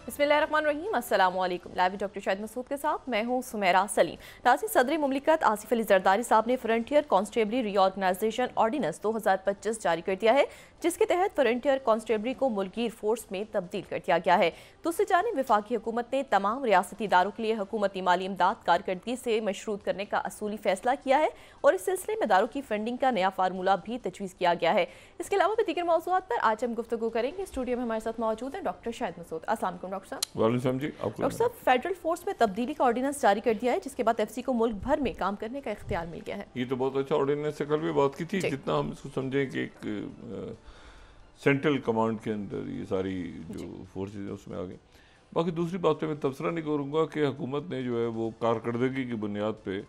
बिस्मिल्लाहिर्रहमानिर्रहीम, अस्सलाम वालेकुम। लाइव डॉक्टर शाहिद मसूद के साथ मैं हूँ सुमेरा सलीम। नाज़रीन, सदर मुमलिकत आसिफ अली जरदारी साहब ने फ्रंटियर कांस्टेबली रीऑर्गेनाइजेशन ऑर्डिनेंस 2025 जारी कर दिया है, जिसके तहत फ्रंटियर कांस्टेबली को मुल्की फोर्स में तब्दील कर दिया गया है। दूसरी जानिब वफाकी हुकूमत ने तमाम रियासती इदारों के लिए हुकूमती माली इमदाद कारकर्दगी से मशरूत करने का असूली फैसला किया है और इस सिलसिले में इदारों की फंडिंग का नया फार्मूला भी तजवीज़ किया गया है। इसके अलावा भी दीगर मौज़ूआत पर आज हम गुफ्तगू करेंगे। स्टूडियो में हमारे साथ मौजूद हैं डॉक्टर शाहिद मसूद। अस्सलाम वालेकुम डॉक्टर साहब। वालेकुम जी। डॉक्टर साहब, फेडरल फोर्स में तब्दीली का ऑर्डिनेंस जारी कर दिया है, जिसके बाद एफसी को मुल्क भर में काम करने का इख्तियार मिल गया है। ये तो बहुत अच्छा ऑर्डिनेंस है, कल भी बात की थी। जितना हम इसको समझें कि एक सेंट्रल कमांड के अंदर ये सारी जो फोर्सेज है उसमें आ गई। बाकी दूसरी बात पे मैं तबसरा नहीं करूँगा कि हुकूमत ने जो है वो कारकर्दगी की बुनियाद पे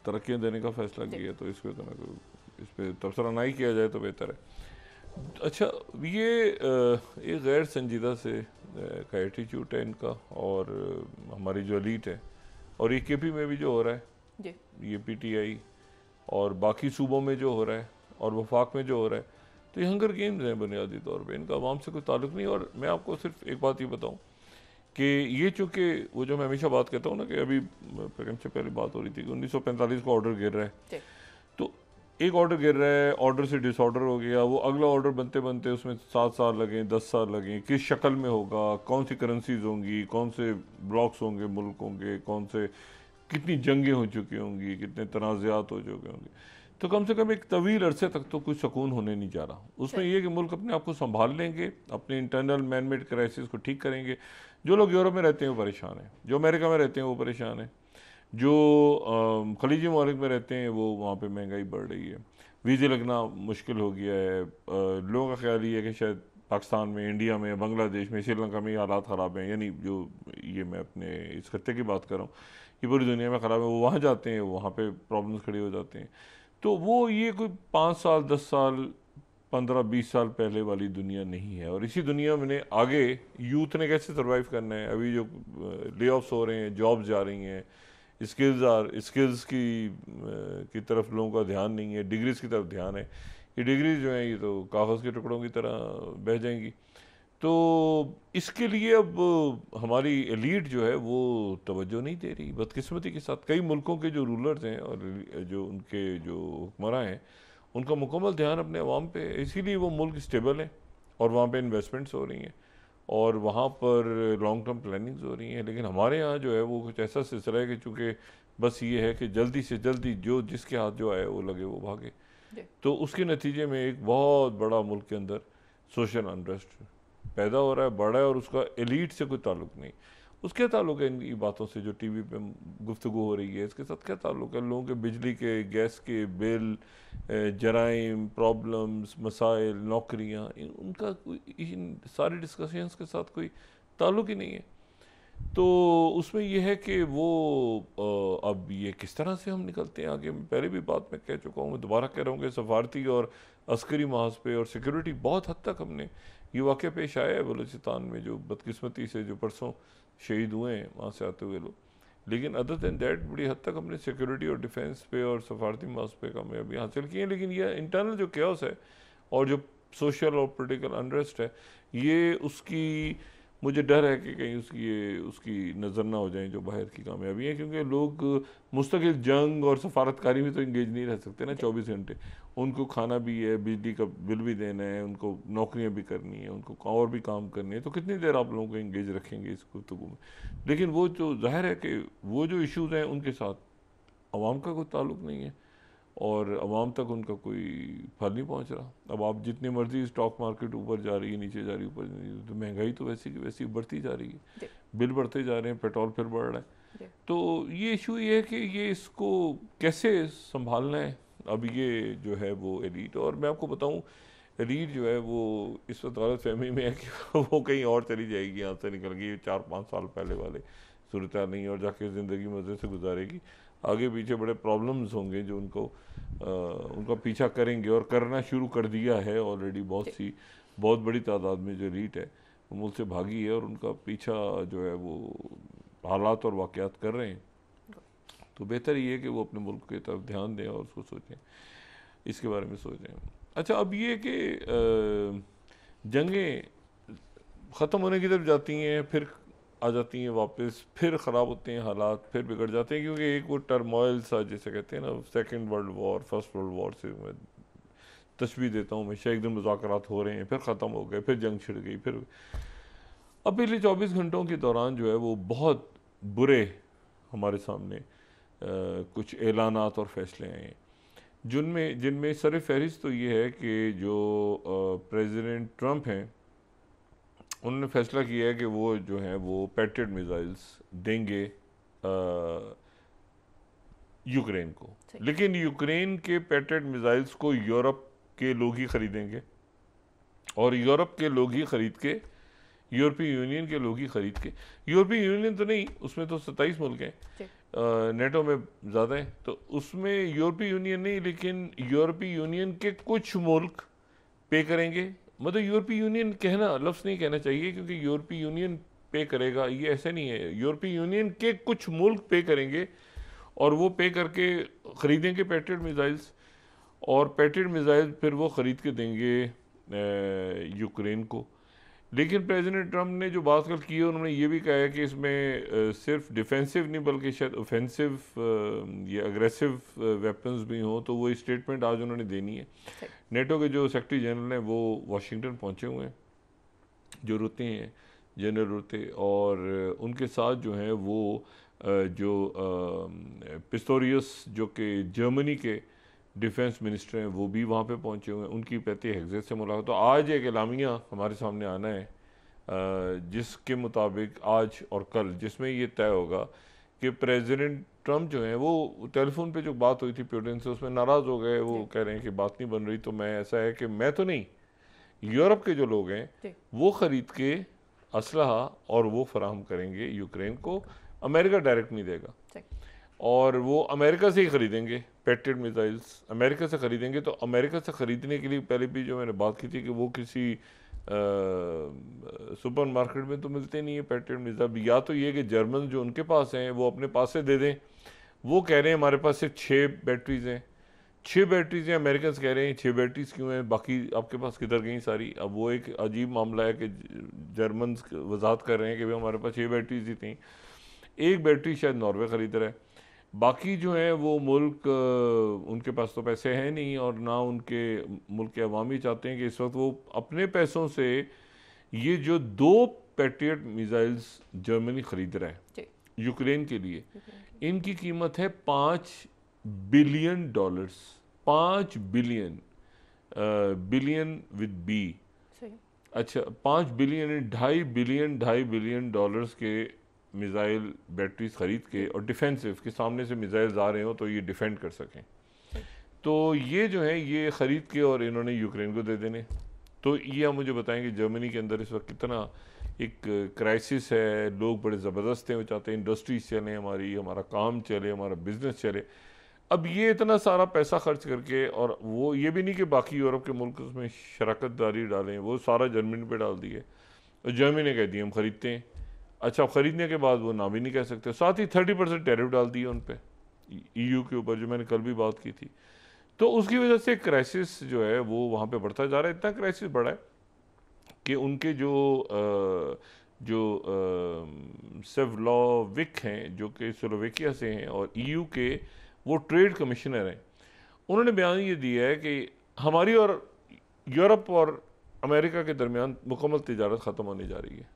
तरक्कियाँ देने का फैसला किया, तो इस पर तबसरा ना ही किया जाए तो बेहतर है। अच्छा, ये एक गैर संजीदा से का एटीट्यूड है इनका, और हमारी जो एलीट है, और ये केपी में भी जो हो रहा है, ये पीटीआई और बाकी सूबों में जो हो रहा है और वफाक में जो हो रहा है, तो ये हंगर गेम्स हैं बुनियादी तौर पे। इनका आवाम से कोई ताल्लुक नहीं। और मैं आपको सिर्फ एक बात ये बताऊं कि ये चूँकि वो जो मैं हमेशा बात कहता हूँ ना कि अभी प्रोग्राम से पहले बात हो रही थी कि 1945 का ऑर्डर गिर रहा है, तो एक ऑर्डर गिर रहा है, ऑर्डर से डिसऑर्डर हो गया, वो अगला ऑर्डर बनते बनते उसमें 7 साल लगें, 10 साल लगें, किस शक्ल में होगा, कौन सी करेंसीज होंगी, कौन से ब्लॉक्स होंगे मुल्क होंगे, कौन से कितनी जंगें हो चुकी होंगी, कितने तनाज़ात हो चुके होंगे, तो कम से कम एक तवील अरसे तक तो कुछ सुकून होने नहीं जा रहा। उसमें यह कि मुल्क अपने आप को संभाल लेंगे, अपने इंटरनल मैन मेड क्राइसिस को ठीक करेंगे। जो लोग यूरोप में रहते हैं वो परेशान हैं, जो अमेरिका में रहते हैं वो परेशान हैं, जो खलीजी मुल्क में रहते हैं वो वहाँ पे महंगाई बढ़ रही है, वीज़े लगना मुश्किल हो गया है। लोगों का ख्याल ये है कि शायद पाकिस्तान में, इंडिया में, बांग्लादेश में, श्रीलंका में हालात ख़राब हैं, यानी जो ये मैं अपने इस खत्ते की बात कर रहा हूँ, ये पूरी दुनिया में ख़राब है। वो वहाँ जाते हैं, वहाँ पे प्रॉब्लम्स खड़ी हो जाते हैं। तो वो ये कोई 5 साल, 10 साल, 15-20 साल पहले वाली दुनिया नहीं है। और इसी दुनिया में आगे यूथ ने कैसे सर्वाइव करना है। अभी जो ले ऑफ्स हो रहे हैं, जॉब्स जा रही हैं, स्किल्स की तरफ लोगों का ध्यान नहीं है, डिग्रीज़ की तरफ ध्यान है। ये डिग्रीज जो हैं ये तो कागज़ के टुकड़ों की तरह बह जाएंगी। तो इसके लिए अब हमारी एलीट जो है वो तवज्जो नहीं दे रही। बदकिस्मती के साथ कई मुल्कों के जो रूलर्स हैं और जो उनके जो हुक्मरान हैं, उनका मुकम्मल ध्यान अपने अवाम पे है। इसीलिए वो मुल्क स्टेबल हैं और वहाँ पे इन्वेस्टमेंट्स हो रही हैं और वहाँ पर लॉन्ग टर्म प्लानिंग्स हो रही हैं। लेकिन हमारे यहाँ जो है वो कुछ ऐसा सिलसिला है कि चूँकि बस ये है कि जल्दी से जल्दी जो जिसके हाथ जो आए वो लगे वो भागे। तो उसके नतीजे में एक बहुत बड़ा मुल्क के अंदर सोशल अनरेस्ट पैदा हो रहा है, बढ़ रहा है, और उसका एलीट से कोई ताल्लुक नहीं। उसके ताल्लुक है इन बातों से जो टीवी पे गुफ्तगू हो रही है, इसके साथ क्या ताल्लुक है? लोगों के बिजली के, गैस के बिल, जराइम, प्रॉब्लम्स, मसाइल, नौकरियां, उनका इन सारी डिस्कशंस के साथ कोई ताल्लुक ही नहीं है। तो उसमें यह है कि वो अब ये किस तरह से हम निकलते हैं आगे। मैं पहले भी बात में कह चुका हूँ, मैं दोबारा कह रहा हूँ कि सफारती और अस्करी महाज पे और सिक्योरिटी बहुत हद तक हमने ये वाक़या पेश आया है बलूचिस्तान में, जो बदकिस्मती से जो परसों शहीद हुए हैं वहाँ से आते हुए लोग। लेकिन अदर दैन दैट बड़ी हद तक हमने सिक्योरिटी और डिफेंस पे और सफारती महाज पे कामयाबी हासिल की है। लेकिन ये इंटरनल जो क्योस है और जो सोशल और पोलिटिकल अनरेस्ट है, ये उसकी मुझे डर है कि कहीं उसकी नज़र ना हो जाए जो बाहर की कामयाबी है। क्योंकि लोग मुस्तकिल जंग और सफारतकारी में तो इंगेज नहीं रह सकते ना 24 घंटे। उनको खाना भी है, बिजली का बिल भी देना है, उनको नौकरियां भी करनी है, उनको और भी काम करने हैं। तो कितनी देर आप लोगों को इंगेज रखेंगे इस गुफ्तगू में? लेकिन वो जो जाहिर है कि वो जो इशूज़ हैं उनके साथ अवाम का कोई ताल्लुक नहीं है और अवाम तक उनका कोई फल नहीं पहुंच रहा। अब आप जितनी मर्जी स्टॉक मार्केट ऊपर जा रही है, नीचे जा रही है, ऊपर जा रही है, तो महंगाई तो वैसी की वैसी बढ़ती जा रही है, बिल बढ़ते जा रहे हैं, पेट्रोल फिर बढ़ रहा है। तो ये इशू ये है कि ये इसको कैसे संभालना है। अब ये जो है वो एलीट, और मैं आपको बताऊं एलीट जो है वो इस वक्त गलत फहमी में है कि वो कहीं और चली जाएगी, यहाँ से निकल गई 4-5 साल पहले वाले सूरत नहीं, और जाके ज़िंदगी मज़े से गुजारेगी। आगे पीछे बड़े प्रॉब्लम्स होंगे जो उनका पीछा करेंगे और करना शुरू कर दिया है ऑलरेडी। बहुत बड़ी तादाद में जो एलीट है वो मुल्क से भागी है और उनका पीछा जो है वो हालात और वाक़यात कर रहे हैं। तो बेहतर ये है कि वो अपने मुल्क की तरफ ध्यान दें और उसको सोचें, इसके बारे में सोचें। अच्छा, अब ये कि जंगें ख़त्म होने की तरफ जाती हैं, फिर आ जाती हैं वापस, फिर ख़राब होते हैं हालात, फिर बिगड़ जाते हैं, क्योंकि एक वो टर्मोइल सा जिसे कहते हैं ना, second world war, first world war से मैं तशबीह देता हूँ हमेशा। एक दिन मुज़ाकरात हो रहे हैं, फिर ख़त्म हो गए, फिर जंग छिड़ गई, फिर अब पिछले 24 घंटों के दौरान जो है वो बहुत बुरे हमारे सामने कुछ ऐलानात और फैसले आए हैं, जिनमें सर फहरिस्त तो ये है कि जो प्रेसिडेंट ट्रंप हैं उन्होंने फैसला किया है कि वो जो हैं वो पैट्रियट मिसाइल्स देंगे यूक्रेन को, लेकिन यूक्रेन के पैट्रियट मिसाइल्स को यूरोप के लोग ही खरीदेंगे, और यूरोप के लोग ही खरीद के, यूरोपीय यूनियन के लोग ही खरीद के, यूरोपीय यूनियन तो नहीं, उसमें तो 27 मुल्क हैं, नेटो में ज़्यादा है, तो उसमें यूरोपीय यूनियन नहीं, लेकिन यूरोपीय यूनियन के कुछ मुल्क पे करेंगे। मतलब यूरोपीय यूनियन कहना लफ्ज़ नहीं कहना चाहिए, क्योंकि यूरोपीय यूनियन पे करेगा ये ऐसा नहीं है, यूरोपीय यूनियन के कुछ मुल्क पे करेंगे, और वो पे करके ख़रीदेंगे पैट्रियट मिसाइल्स, और पैट्रियट मिसाइल फिर वो ख़रीद के देंगे यूक्रेन को। लेकिन प्रेसिडेंट ट्रंप ने जो बात कल की है, उन्होंने ये भी कहा है कि इसमें सिर्फ डिफेंसिव नहीं बल्कि शायद ऑफेंसिव या अग्रेसिव वेपन्स भी हों, तो वो स्टेटमेंट आज उन्होंने देनी है। नेटो के जो सेक्रेटरी जनरल हैं वो वाशिंगटन पहुंचे हुए हैं, जो रुते हैं जनरल रुते, और उनके साथ जो हैं वो जो पिस्टोरियस जो कि जर्मनी के डिफेंस मिनिस्टर हैं वो भी वहाँ पे पहुँचे हुए हैं, उनकी पैती हेग्ज़ेट से मुलाकात। तो आज एक एलामिया हमारे सामने आना है जिसके मुताबिक आज और कल, जिसमें ये तय होगा कि प्रेसिडेंट ट्रंप जो हैं वो टेलीफोन पे जो बात हुई थी पुतिन से, उसमें नाराज़ हो गए, वो कह रहे हैं कि बात नहीं बन रही। तो मैं ऐसा है कि मैं तो नहीं, यूरोप के जो लोग हैं वो ख़रीद के असलहा और वो फराहम करेंगे यूक्रेन को, अमेरिका डायरेक्ट नहीं देगा, और वो अमेरिका से ही ख़रीदेंगे पैट्रियट मिसाइल्स, अमेरिका से ख़रीदेंगे। तो अमेरिका से ख़रीदने के लिए पहले भी जो मैंने बात की थी कि वो किसी सुपर मार्केट में तो मिलते नहीं है पैट्रियट मिसाइल, या तो ये कि जर्मन जो उनके पास हैं वो अपने पास से दे दें। वो कह रहे हैं हमारे पास सिर्फ 6 बैटरीज़ हैं, 6 बैटरीज़ हैं, अमेरिकन कह रहे हैं 6 बैटरीज क्यों हैं, बाकी आपके पास किधर गई सारी। अब वो एक अजीब मामला है कि जर्मन वजाहत कर रहे हैं कि भाई हमारे पास 6 बैटरीज ही थी, एक बैटरी शायद नॉर्वे ख़रीद रहा है, बाकी जो है वो मुल्क उनके पास तो पैसे हैं नहीं, और ना उनके मुल्क के अवामी चाहते हैं कि इस वक्त वो अपने पैसों से ये जो 2 पैट्रियट मिसाइल्स जर्मनी ख़रीद रहा है यूक्रेन के लिए, इनकी कीमत है $5 billion, 5 billion, billion with B, अच्छा 5 बिलियन, $2.5 बिलियन के मिसाइल बैटरीज ख़रीद के, और डिफेंसिव के सामने से मिसाइल्स आ रहे हो तो ये डिफेंड कर सकें। तो ये जो है ये ख़रीद के और इन्होंने यूक्रेन को दे देने। तो ये आप मुझे बताएंगे जर्मनी के अंदर इस वक्त कितना एक क्राइसिस है, लोग बड़े ज़बरदस्त हैं, वो चाहते हैं इंडस्ट्रीज चलें, हमारा काम चले, हमारा बिजनेस चले। अब ये इतना सारा पैसा खर्च करके, और वो ये भी नहीं कि बाकी यूरोप के मुल्क उसमें शराकत दारी डालें, वो सारा जर्मनी पे डाल दिए, और जर्मनी ने कह दिया हम ख़रीदते हैं। अच्छा, ख़रीदने के बाद वो ना भी नहीं कह सकते, साथ ही 30% टैरिफ डाल दिए उन पर EU के ऊपर, जो मैंने कल भी बात की थी। तो उसकी वजह से क्राइसिस जो है वो वहाँ पे बढ़ता जा रहा है। इतना क्राइसिस बढ़ा है कि उनके जो सेवलोविक हैं, जो कि स्लोवेकिया से हैं और EU के वो ट्रेड कमिश्नर हैं, उन्होंने बयान ये दिया है कि हमारी और यूरोप और अमेरिका के दरमियान मुकम्मल तिजारत ख़त्म होने जा रही है,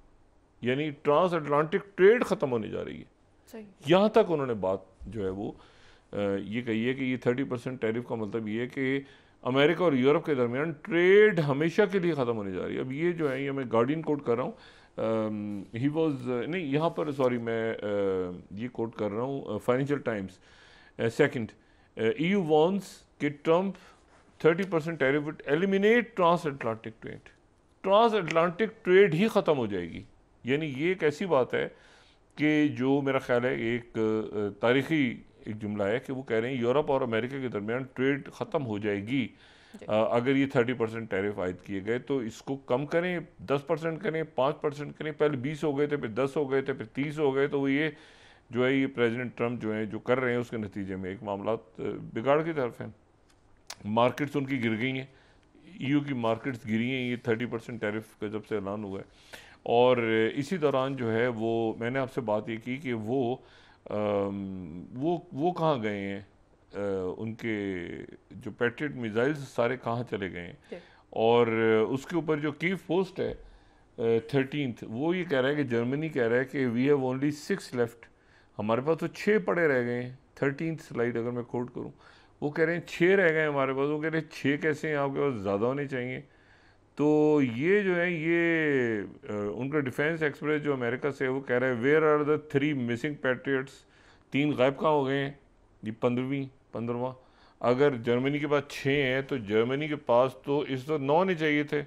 यानी ट्रांस अटलांटिक ट्रेड ख़त्म होने जा रही है। यहाँ तक उन्होंने बात जो है वो ये कही है कि ये 30% टैरिफ का मतलब ये है कि अमेरिका और यूरोप के दरमियान ट्रेड हमेशा के लिए ख़त्म होने जा रही है। अब ये जो है ये मैं गार्डियन कोट कर रहा हूँ, ही वॉज नहीं यहाँ पर, सॉरी मैं ये कोट कर रहा हूँ Financial Times. Second, EU warns कि Trump 30% tariff would eliminate transatlantic trade, transatlantic trade ही ख़त्म हो जाएगी। यानी ये एक ऐसी बात है कि जो मेरा ख्याल है एक तारीख़ी एक जुमला है कि वो कह रहे हैं यूरोप और अमेरिका के दरमियान ट्रेड ख़त्म हो जाएगी अगर ये 30% टैरिफ आयद किए गए। तो इसको कम करें, 10% करें, 5% करें, पहले 20 हो गए थे, फिर 10 हो गए थे, फिर 30 हो गए। तो वो ये जो है ये प्रेसिडेंट ट्रंप जो है जो कर रहे हैं उसके नतीजे में एक मामला बिगाड़ की तरफ है। मार्केट्स उनकी गिर गई हैं, EU की मार्केट्स गिरी हैं ये 30% टैरिफ का जब से ऐलान हुआ है। और इसी दौरान जो है वो मैंने आपसे बात ये की कि वो कहाँ गए हैं, उनके जो पैट्रियट मिसाइल्स सारे कहाँ चले गए हैं। और उसके ऊपर जो कीव पोस्ट है 13th, वो ये कह रहा है कि जर्मनी कह रहा है कि वी हैव ओनली 6 लेफ्ट, हमारे पास तो 6 पड़े रह गए हैं। 13th स्लाइड अगर मैं कोट करूँ, वो कह रहे हैं 6 रह गए हमारे पास, वो कह रहे हैं 6 कैसे हैं आपके पास, ज़्यादा होने चाहिए। तो ये जो है ये उनका डिफेंस एक्सप्रेस जो अमेरिका से है वो कह रहा है where are the 3 missing patriots, 3 गायब कहाँ हो गए हैं, ये 15वां। अगर जर्मनी के पास 6 हैं तो जर्मनी के पास तो इस वक्त 9 होने चाहिए थे।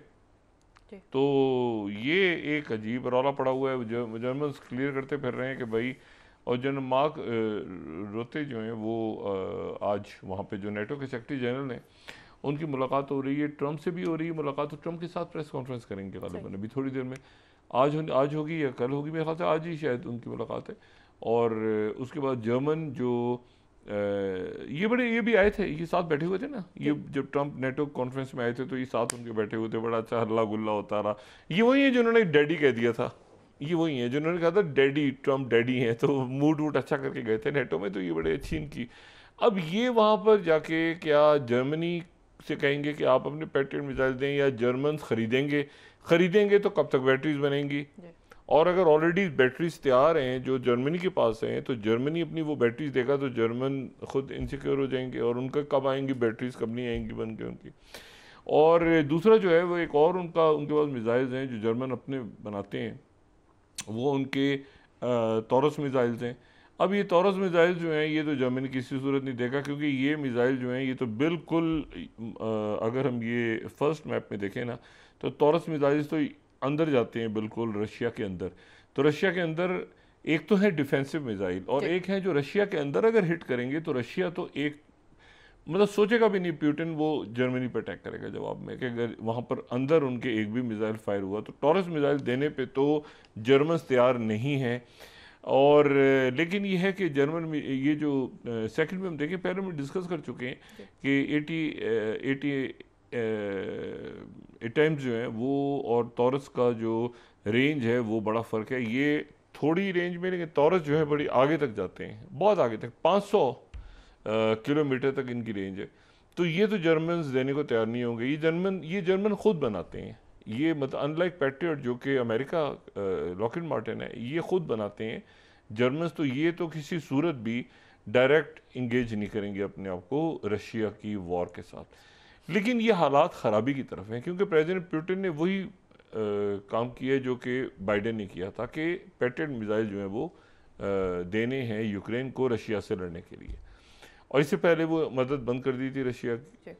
तो ये एक अजीब रौला पड़ा हुआ है। जर्मन क्लियर करते फिर रहे हैं कि भाई, और जनरल मार्क रोते जो हैं वो आज वहाँ पे जो नेटो के सेक्रेटरी जनरल हैं उनकी मुलाकात हो रही है, ट्रंप से भी हो रही है मुलाकात, तो ट्रंप के साथ प्रेस कॉन्फ्रेंस करेंगे गालिबन अभी थोड़ी देर में। आज होगी या कल होगी, मेरे ख्याल से आज ही शायद उनकी मुलाकात है। और उसके बाद जर्मन जो ये भी आए थे, ये साथ बैठे हुए थे ना, ये जब ट्रंप नेटो कॉन्फ्रेंस में आए थे तो ये साथ उनके बैठे हुए थे, बड़ा अच्छा हल्ला गुल्ला होता रहा। ये वही है जिन्होंने डैडी कह दिया था, ये वही है जिन्होंने कहा था डैडी, ट्रंप डैडी हैं, तो मूड वूड अच्छा करके गए थे नेटो में, तो ये बड़े अच्छी इनकी। अब ये वहाँ पर जाके क्या जर्मनी से कहेंगे कि आप अपने पैट्रियट मिसाइल दें, या जर्मन खरीदेंगे तो कब तक बैटरीज बनेंगी। और अगर ऑलरेडी बैटरीज तैयार हैं जो जर्मनी के पास हैं, तो जर्मनी अपनी वो बैटरीज देगा तो जर्मन खुद इनसिक्योर हो जाएंगे, और उनका कब आएंगी बैटरीज, कब नहीं आएंगी बन के उनकी। और दूसरा जो है वो एक और उनके पास मिसाइल्स हैं जो जर्मन अपने बनाते हैं, वो उनके तौरस मिसाइल्स हैं। अब ये तौरस मिसाइल जो हैं ये तो जर्मनी किसी सूरत नहीं देगा, क्योंकि ये मिसाइल जो हैं ये तो बिल्कुल अगर हम ये फर्स्ट मैप में देखें ना, तो तौरस मिसाइल्स तो अंदर जाते हैं बिल्कुल रशिया के अंदर। तो रशिया के अंदर एक तो है डिफेंसिव मिसाइल, और एक है जो रशिया के अंदर अगर हिट करेंगे तो रशिया तो एक मतलब सोचेगा भी नहीं प्यूटिन वो जर्मनी पर अटैक करेगा जवाब में, कि अगर वहाँ पर अंदर उनके एक भी मिसाइल फायर हुआ तो टॉरस मिसाइल देने पे तो जर्मन तैयार नहीं है। और लेकिन ये है कि जर्मन में ये जो सेकंड में हम देखें, पहले हम डिस्कस कर चुके हैं कि 80 अटेम्प्ट जो हैं वो और टॉरस का जो रेंज है वो बड़ा फ़र्क है। ये थोड़ी रेंज में, लेकिन टॉरस जो है बड़ी आगे तक जाते हैं, बहुत आगे तक, 500 किलोमीटर तक इनकी रेंज है। तो ये तो जर्मन देने को तैयार नहीं होंगे। ये जर्मन खुद बनाते हैं, ये मतलब अनलाइक पैट्रियट जो कि अमेरिका लॉकहीड मार्टिन है, ये खुद बनाते हैं जर्मन्स। तो ये तो किसी सूरत भी डायरेक्ट इंगेज नहीं करेंगे अपने आप को रशिया की वॉर के साथ। लेकिन ये हालात ख़राबी की तरफ हैं, क्योंकि प्रेसिडेंट पुतिन ने वही काम किया जो कि बाइडेन ने किया था, कि पैट्रियट मिसाइल जो हैं वो देने हैं यूक्रेन को रशिया से लड़ने के लिए। और इससे पहले वो मदद बंद कर दी थी रशिया की,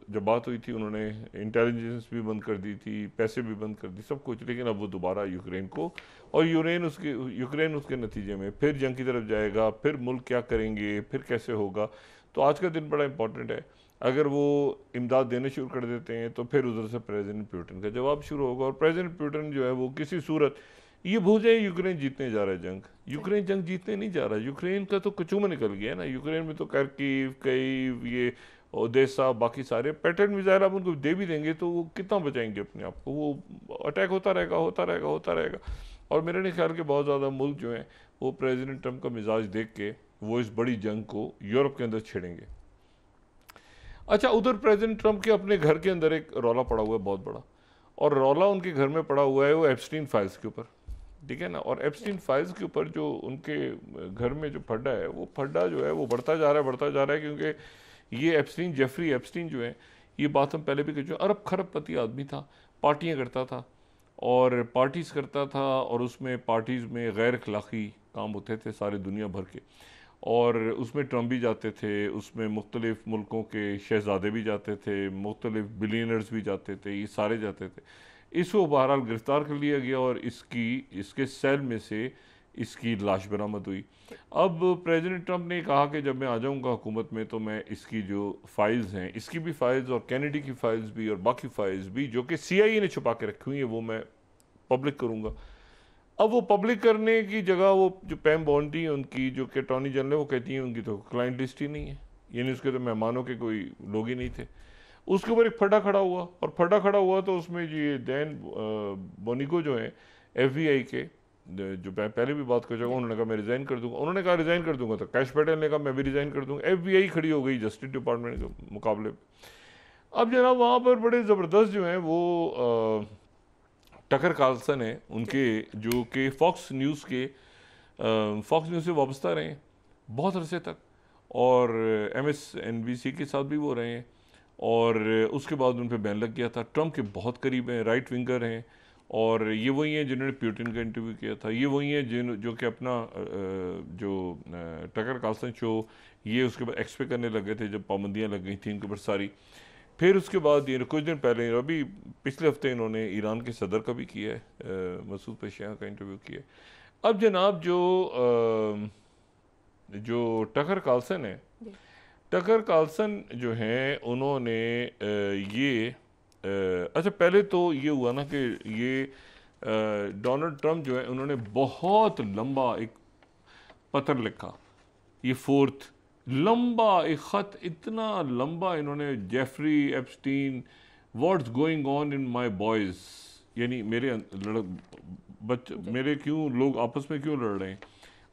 जब बात हुई थी उन्होंने इंटेलिजेंस भी बंद कर दी थी, पैसे भी बंद कर दी, सब कुछ। लेकिन अब वो दोबारा यूक्रेन को, और यूक्रेन उसके नतीजे में फिर जंग की तरफ जाएगा, फिर मुल्क क्या करेंगे, फिर कैसे होगा। तो आज का दिन बड़ा इंपॉर्टेंट है। अगर वो इमदाद देने शुरू कर देते हैं तो फिर उधर से प्रेसिडेंट पुतिन का जवाब शुरू होगा। और प्रेसिडेंट पुतिन जो है वो किसी सूरत, ये भूल जाए यूक्रेन जीतने जा रहा है जंग, यूक्रेन जंग जीतने नहीं जा रहा। यूक्रेन का तो कचूमा निकल गया ना, यूक्रेन में तो कर्कीव, कई ये ओदेसा, बाकी सारे पैट्रियट मिसाइल आप उनको दे भी देंगे तो वो कितना बचाएंगे अपने आप को, वो अटैक होता रहेगा। और मेरे नहीं ख्याल के बहुत ज़्यादा मुल्क जो हैं वो प्रेसिडेंट ट्रंप का मिजाज देख के वो इस बड़ी जंग को यूरोप के अंदर छेड़ेंगे। अच्छा, उधर प्रेसिडेंट ट्रंप के अपने घर के अंदर एक रौला पड़ा हुआ है बहुत बड़ा, और रौला उनके घर में पड़ा हुआ है वो एप्स्टीन फाइल्स के ऊपर, ठीक है ना। और एप्स्टीन फाइल्स के ऊपर जो उनके घर में जो फड्डा है, वो फड्डा जो है वो बढ़ता जा रहा है, क्योंकि ये जेफरी एप्स्टीन जो है, ये बात हम पहले भी कर चुके, अरब खरबपति आदमी था, पार्टियाँ करता था और पार्टीज़ करता था, और उसमें पार्टीज़ में गैर अखलाक़ी काम होते थे सारे दुनिया भर के, और उसमें ट्रम्प भी जाते थे, उसमें मुख्तलिफ़ मुल्कों के शहज़ादे भी जाते थे, मुख्तलिफ़ बिलियनर्स भी जाते थे, ये सारे जाते थे। इसको बहरहाल गिरफ़्तार कर लिया गया और इसके सेल में से इसकी लाश बरामद हुई। अब प्रेसिडेंट ट्रंप ने कहा कि जब मैं आ जाऊंगा हुकूमत में तो मैं इसकी जो फाइल्स हैं, इसकी भी फाइल्स और कैनेडी की फाइल्स भी और बाकी फाइल्स भी जो कि CIA ने छुपा के रखी हुई हैं वो मैं पब्लिक करूँगा। अब वो पब्लिक करने की जगह वो जो पैम बॉन्डी है उनकी, जो कि अटॉर्नी जनरल, वो कहती हैं उनकी तो क्लाइंट लिस्ट ही नहीं है, यानी उसके तो मेहमानों के कोई लोग ही नहीं थे। उसके ऊपर एक फड्डा खड़ा हुआ, और फड्डा खड़ा हुआ तो उसमें ये दैन बोनिको जो है FBI के, जो मैं पहले भी बात कर चुका हूँ, उन्होंने कहा मैं रिज़ाइन कर दूंगा। उन्होंने कहा रिज़ाइन कर दूंगा, तो कैश पटेल ने कहा मैं भी रिज़ाइन कर दूंगा। FBI खड़ी हो गई जस्टिस डिपार्टमेंट के मुकाबले। अब जनाब वहाँ पर बड़े ज़बरदस्त जो हैं वो टकर कार्लसन है उनके, जो कि फॉक्स न्यूज़ से वाबस्ता रहे हैं बहुत अरसे तक, और MSNBC के साथ भी वो रहे हैं, और उसके बाद उन पर बैन लग गया था। ट्रम्प के बहुत करीब हैं, राइट विंगर हैं, और ये वही हैं जिन्होंने पुतिन का इंटरव्यू किया था। ये वही हैं जो कि अपना जो टकर कार्लसन शो ये उसके बाद एक्सपे करने लगे थे जब पाबंदियाँ लग गई थी इनके ऊपर सारी। फिर उसके बाद ये कुछ दिन पहले, अभी पिछले हफ्ते, इन्होंने ईरान के सदर का भी किया है, मसूद पेशेंगा का इंटरव्यू किया है। अब जनाब जो टकर कार्लसन है, टकर कार्लसन जो हैं उन्होंने ये अच्छा पहले तो ये हुआ ना कि ये डोनाल्ड ट्रम्प जो है उन्होंने बहुत लंबा एक पत्र लिखा, ये 4th लंबा एक ख़त, इतना लंबा इन्होंने, Jeffrey Epstein what's going on in my boys, यानी मेरे क्यों लोग आपस में क्यों लड़ रहे हैं।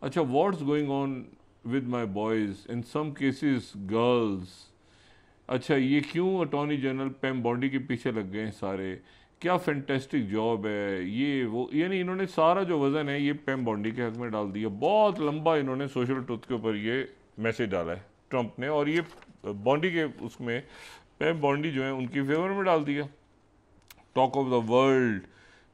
अच्छा, what's going on with my boys, in some cases girls. अच्छा, ये क्यों अटॉर्नी जनरल पैम बॉन्डी के पीछे लग गए हैं सारे, क्या फैंटेस्टिक जॉब है ये वो, यानी इन्होंने सारा जो वज़न है ये पैम बॉन्डी के हक में डाल दिया। बहुत लंबा इन्होंने सोशल ट्रुथ के ऊपर ये मैसेज डाला है ट्रंप ने, और ये बॉन्डी के उसमें पैम बॉन्डी जो है उनकी फेवर में डाल दिया। टॉक ऑफ द वर्ल्ड,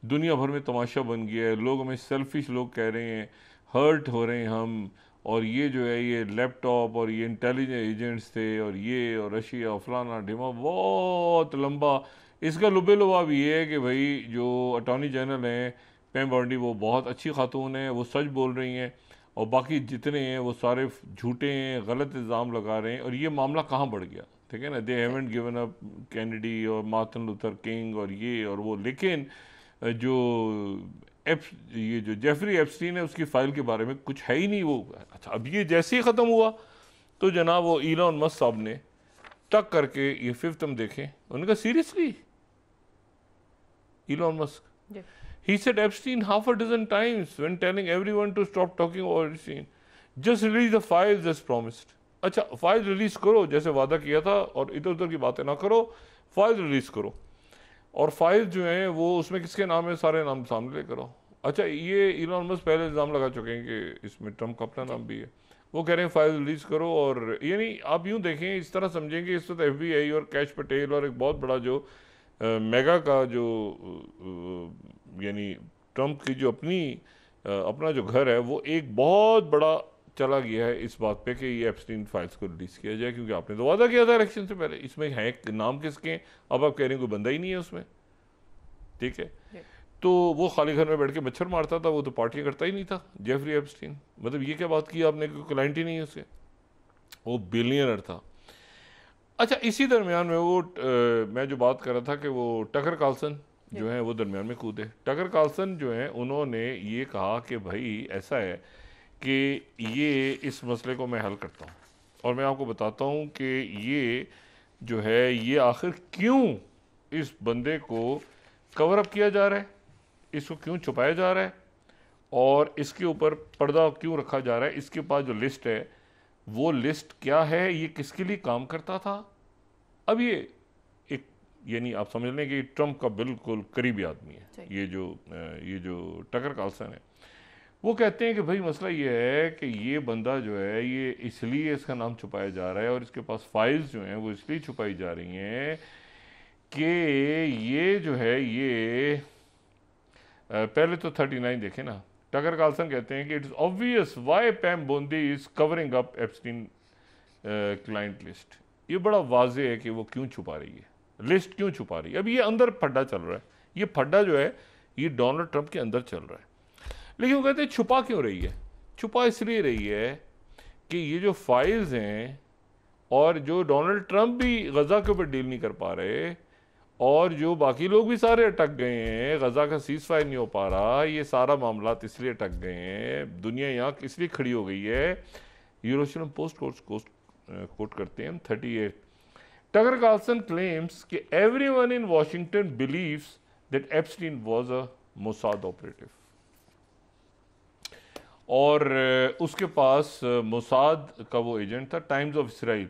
दुनिया भर में तमाशा बन गया है, लोग हमें सेल्फिश लोग कह रहे हैं, हर्ट हो रहे हैं हम, और ये जो है ये लैपटॉप और ये इंटेलिजेंस एजेंट्स थे, और ये और रशिया फलाना ढिमा, बहुत लंबा। इसका लुबे लुबाब ये है कि भाई जो अटॉर्नी जनरल हैं पैम बॉन्डी, वो बहुत अच्छी खातून है, वो सच बोल रही हैं, और बाकी जितने हैं वो सारे झूठे हैं, गलत इल्ज़ाम लगा रहे हैं। और ये मामला कहाँ बढ़ गया, ठीक है ना, they haven't given up Kennedy और मार्टिन लूथर किंग और ये और वो। लेकिन ये जो जेफरी एप्स्टीन है उसकी फ़ाइल के बारे में कुछ है ही नहीं वो। अच्छा, अब ये जैसे ही ख़त्म हुआ तो जनाब वो इलॉन मस्क साहब ने टक करके ये 5th हम देखें, उन्होंने कहा seriously, Elon Musk. Yeah. He said Epstein half a dozen times when telling everyone to stop talking about Epstein. Just release the files as promised. अच्छा, फाइल रिलीज करो जैसे वादा किया था, और इधर उधर की बातें ना करो, फाइल रिलीज करो। और फाइल जो हैं वो उसमें किसके नाम है, सारे नाम सामने लेकर आओ। अच्छा, ये इलॉन मस्क पहले इल्ज़ाम लगा चुके हैं कि इसमें ट्रम्प का अपना नाम भी है। वो कह रहे हैं फाइल रिलीज करो, और यानी आप यूँ देखें, इस तरह समझेंगे इस वक्त FBI और कैश पटेल और एक बहुत बड़ा जो मेगा का जो यानी ट्रम्प की जो अपना जो घर है, वो एक बहुत बड़ा चला गया है इस बात पे कि ये एप्स्टीन फाइल्स को रिलीज़ किया जाए, क्योंकि आपने तो वादा किया था इलेक्शन से पहले। इसमें है नाम किसके, अब आप कह रहे हैं कोई बंदा ही नहीं है उसमें, ठीक है। तो वो खाली घर में बैठ के मच्छर मारता था, वो तो पार्टी करता ही नहीं था जेफरी एप्स्टीन। मतलब ये क्या बात की आपने, कोई क्लाइंट ही नहीं है उसके, वो बिलियनर था। अच्छा, इसी दरमियान में वो मैं जो बात कर रहा था कि वो टकर कार्लसन जो है वो दरमियान में कूदे। टकर कार्लसन जो है उन्होंने ये कहा कि भाई ऐसा है कि ये इस मसले को मैं हल करता हूँ, और मैं आपको बताता हूँ कि ये जो है ये आखिर क्यों इस बंदे को कवर अप किया जा रहा है, इसको क्यों छुपाया जा रहा है, और इसके ऊपर पर्दा क्यों रखा जा रहा है। इसके पास जो लिस्ट है वो लिस्ट क्या है, ये किसके लिए काम करता था। अब ये एक यानी आप समझ लें कि ट्रम्प का बिल्कुल करीबी आदमी है ये जो टकर कार्लसन है। वो कहते हैं कि भाई मसला ये है कि ये बंदा जो है ये इसलिए इसका नाम छुपाया जा रहा है, और इसके पास फाइल्स जो हैं वो इसलिए छुपाई जा रही हैं कि ये जो है ये पहले तो 39 देखें ना। टकर कार्लसन कहते हैं कि it is obvious why पैम बोंडी is covering up Epstein client list. ये बड़ा वाजे है कि वो क्यों छुपा रही है, लिस्ट क्यों छुपा रही है। अब ये अंदर फड्डा चल रहा है, ये फड्डा जो है ये डोनाल्ड ट्रंप के अंदर चल रहा है। लेकिन वो कहते हैं छुपा क्यों रही है, छुपा इसलिए रही है कि ये जो फाइल्स हैं, और जो डोनाल्ड ट्रंप भी गज़ा के ऊपर डील नहीं कर पा रहे, और जो बाकी लोग भी सारे अटक गए हैं, गज़ा का सीज़ फायर नहीं हो पा रहा, ये सारा मामला इसलिए अटक गए हैं, दुनिया यहाँ इसलिए खड़ी हो गई है। यूरोशलम पोस्ट कोट करते हैं 38 Tucker Carlson claims कि everyone in Washington believes that Epstein was a Mossad operative. और उसके पास मोसाद का वो एजेंट था, Times of Israel.